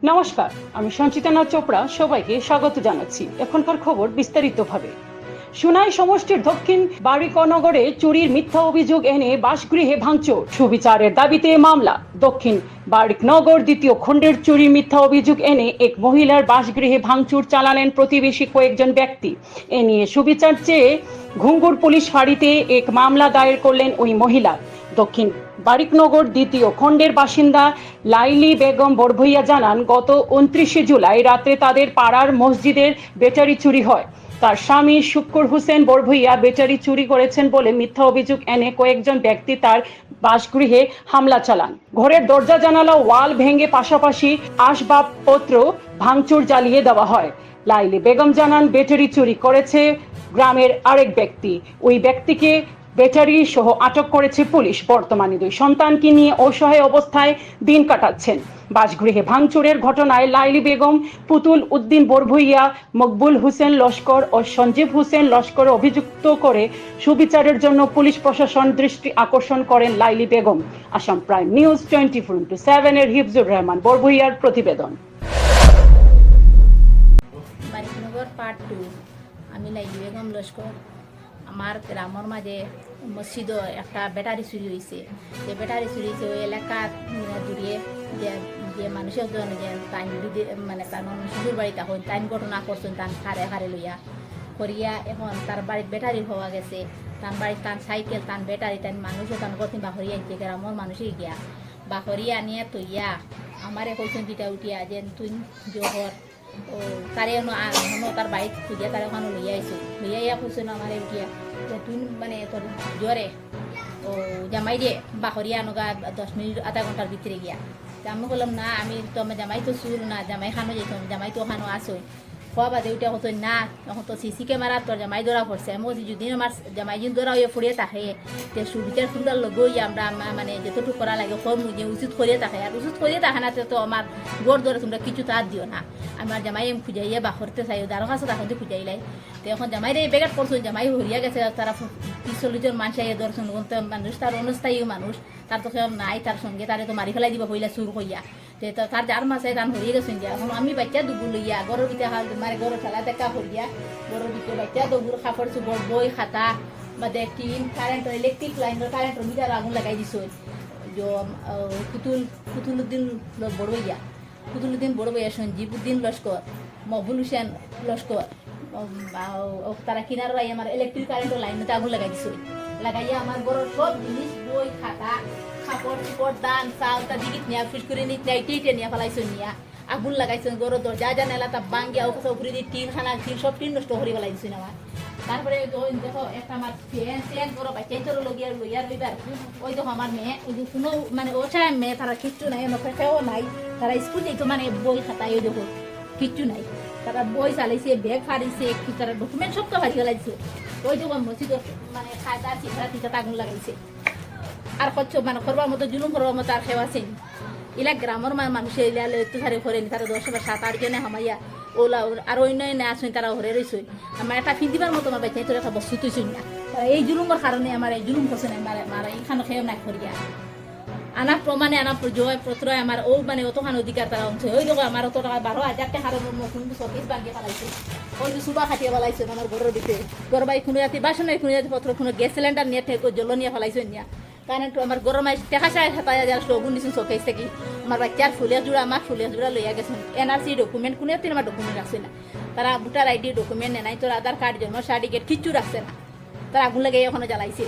নমস্কার, আমি সঞ্চিতা চোপড়া সবাইকে স্বাগত জানাচ্ছি। এখনকার খবর বিস্তারিতভাবে। সুনাই সমষ্টির দক্ষিণ বারিকনগরে চুরির মিথ্যা অভিযোগ এনে বাসগৃহে ভাঙচুর, সুবিচারের দাবিতে মামলা। দক্ষিণ বারিকনগর দ্বিতীয় খণ্ডের চুরির মিথ্যা অভিযোগ এনে এক মহিলার বাসগৃহে ভাঙচুর চালালেন প্রতিবেশী কয়েকজন ব্যক্তি। এ নিয়ে সুবিচার চেয়ে ঘুঙ্গুর পুলিশ ফাঁড়িতে এক মামলা দায়ের করলেন ওই মহিলা। দক্ষিণ বারিকনগর দ্বিতীয় খণ্ডের বাসিন্দা লাইলি বেগম বড়ভুইয়া জানান, গত 29 জুলাই রাতে তাদের পাড়ার মসজিদের ব্যাটারি চুরি হয়। তার স্বামী শুক্কুর হোসেন বড়ভুইয়া ব্যাটারি চুরি করেছেন বলে মিথ্যা অভিযোগ এনে কয়েকজন ব্যক্তি তার বাসগৃহে হামলা চালান। ঘরের দরজা জানালা ওয়াল ভেঙে পাশাপাশি আসবাবপত্র ভাঙচুর জ্বালিয়ে দেওয়া হয়। লাইলি বেগম জানান, ব্যাটারি চুরি করেছে গ্রামের আরেক ব্যক্তি। ওই ব্যক্তিকে ব্যাটারি সহ আটক করেছে পুলিশ। বর্তমানে দুই সন্তানকে নিয়ে অসহায় অবস্থায় দিন কাটাচ্ছেন। বাসগৃহে ভাঙচুরের ঘটনায় লাইলি বেগম, পুতুল উদ্দিন বড়ভুইয়া, মকবুল হোসেন লস্কর ও সঞ্জীব হোসেন লস্কর অভিযুক্ত করে সুবিচারের জন্য পুলিশ প্রশাসন দৃষ্টি আকর্ষণ করেন লাইলি বেগম। আসাম প্রাইম নিউজ 24/7 এর হিফজুর রহমান বড়ভুইয়ার প্রতিবেদন। বারিকনগর পার্ট 2। আমি লাইলি বেগম লস্কর। আমার গ্রামের মাঝে মসজিদও একটা ব্যাটারি চুরি হয়েছে। যে ব্যাটারি চুরি হয়েছে ওই এলাকার জুড়িয়ে যে মানুষের জন্য যে টাইম মানে তার শিশুর বাড়িতে এখন টাইম ঘটনা করছেন তান খারে খারে লইয়া করিয়া এখন তার বাড়ির ব্যাটারি হওয়া গেছে। তার বাড়ির তার সাইকেল তার ব্যাটারি তার মানুষও তার করতেন বাহরিয়া যে গ্রামের মানুষই গিয়া বাহরিয়া নিয়ে তৈয়া আমারে কইছেন দুইটা উঠিয়া যে তুই জোহর ও তারে তার বাইক খুঁজিয়া তার ওখানে লইয়া আইসো লইয়া ইয়া খুঁজছো না আমার উঠিয়া তুই মানে তোর জ্বরে ও জামাই দিয়ে বাহরিয়া নগা 10 মিনিট আধা ঘন্টার ভিতরে গিয়া আমি বললাম না আমি তো আমার জামাই তো সুর না জামাই খানো যেত জামাই তো ওখানে আসোই খোয়া বাদে উঠে হতো না এখন তো সিসি ক্যামেরা তোর জামাই ধরা পড়ছে আমি যদি আমার জামাই যদি ধরা হয়ে ফুরিয়ে থাকে তে সুবিচার সুন্দর লগই আমরা মানে যতটুকু করা লাগে কম যে উচিত করিয়ে থাকে আর উচিত করিয়ে থাকে না তো আমার গড় ধরে তোমরা কিছু তার দিও না। আমার জামাই খুঁজাইয়া বাহরতে চাই দারো কাছে তখন তো খুঁজাইলাই তো এখন জামাই রে বেগাট করছো জামাই হরিয়া গেছে তারা 30-40 জন মানুষ আইয়া দর্শন মানুষ তার অনুস্থায়ী মানুষ তার তো কেউ নাই তার সঙ্গে তারে তো মারি ফেলাই দিব হইলা চুর হইয়া তো তার যার মাসে গান হরিয়ে গেছেন যে এখন আমি বাচ্চা দুপুর লইয়া গরুর ভিতরে হাল মানে গরু ঠেলা দেখা হরিয়া গরুর ভিতরে বাচ্চা দুপুর কাপড় চুপড় বই খাতা বাদে টিন কারেন্টের ইলেকট্রিক লাইনের কারেন্টের মিটার আগুন লাগাই দিছ যে পুতুলুদ্দিন বড়ইয়া পুতুলুদ্দিন বড়ইয়া সঞ্জীব উদ্দিন লস্কর মকবুল হোসেন লস্কর তারা কিনার আমার ইলেকট্রিক কারেন্টের লাইনতে আগুন লাগাই দিছ লাগাইয়া আমার গরুর সব জিনিস বই খাতা কাপড় চুপড় দান চাউল তা দিকে নিয়ে ফিস করে নিয়ে নিয়ে ফেলাইছো নিয়া আগুন লাগাইছেন গরু দরজা জানালা তা বাঙ্গিয়া ওখানে উপরে দিয়ে টিন খানা টিন সব টিন নষ্ট করে ফেলাই দিছেন আমার। তারপরে দেখো একটা আমার ফ্যান বড় বাচ্চাই তোর লইয়ার লইবার ওই দেখো আমার মেয়ে ওই যে কোনো মানে ওটা মেয়ে তারা কিচ্ছু নাই নখেও নাই তারা স্কুল যেত মানে বই খাতায় ওই দেখো কিচ্ছু নাই তারা বই চালাইছে ব্যাগ ফাড়িছে তারা ডকুমেন্ট সব তো ফাড়ি ফেলাইছে ওই দেখো মসজিদ মানে খাতা চিঠা আগুন লাগাইছে আর করছো মানে করবার মতো জুলুম করবার মতো আর সেবা আছেন এলা গ্রামের মানুষের এলা অত্যাচারে করেনি তারা 10-7-8 জনে হামাইয়া ওলা আর অন্য আসুন তারা হরে রয়েছে আমার একটা ফিদিবার মতো আমার বেঁচে তোর একটা বস্তু তুইছুন না তারা এই জুলুমের কারণে আমার এই জুলুম করছে না মারা এইখানে খেয়েও না করিয়া আনা প্রমাণে আনা জয় প্রত্রয় আমার ও মানে অতখান অধিকার তারা অংশ ওই দেখো আমার অত টাকা 12,000 টাকা হারের নতুন শোকেস বাঙ্গিয়ে ফেলাইছে ওই যে সুবা খাটিয়ে ফেলাইছে আমার ঘরের দিতে ঘর বাড়ি খুনে যাতে বাসনের খুনে যাতে পত্র খুনে গ্যাস সিলিন্ডার নিয়ে ঠেকো জল নিয়ে ফেলাইছে নিয়া কারণ আমার গরমাই দেখা চাই 7,000 লগুন দিচ্ছেন শোকেস থেকে আমার বাচ্চার ফুলের জোড়া আমার ফুলের জোড়া লইয়া গেছেন এনআরসি ডকুমেন্ট কোনে আমার ডকুমেন্ট রাখছে না তারা ভোটার আইডি ডকুমেন্ট নেই তোর আধার কার্ড জন্ম সার্টিফিকেট কিচ্ছু রাখছে না তারা আগুন লাগে ওখানে জ্বালাইছে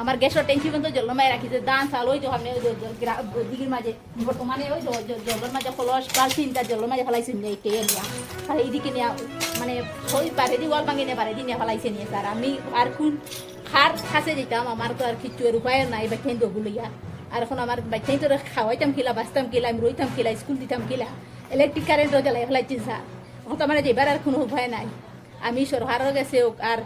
আমার গ্যাসের ট্যাঙ্কি পর্যন্ত জলমায় রাখিছে দান চাল ওই তো আমি দিঘির মাঝে বর্তমানে ওই জলের মাঝে খলস পালছিন তার জলের মাঝে ফেলাইছে নিয়ে টেয়ে নিয়ে আর এইদিকে নিয়ে মানে ওই বারেদি ওয়াল ভাঙে নিয়ে বারেদি নিয়ে ফেলাইছে নিয়ে স্যার আমি আর কোন খার খাসে যেতাম আমার তো আর কিছু এর উপায় নাই বাচ্চাই তো গুলিয়া আর এখন আমার বাচ্চাই তো খাওয়াইতাম কিলা বাঁচতাম কিলা আমি রইতাম কিলা স্কুল দিতাম কিলা ইলেকট্রিক কারেন্টও জ্বালাই ফেলাইছি স্যার এখন তো আমার যেবার আর কোনো উপায় নাই আমি সরকারও গেছে আর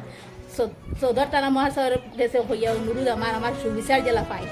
14 টানা মহাশয়ের গেছে হইয়া অনুরোধ আমার সুবিচার জেলা পাই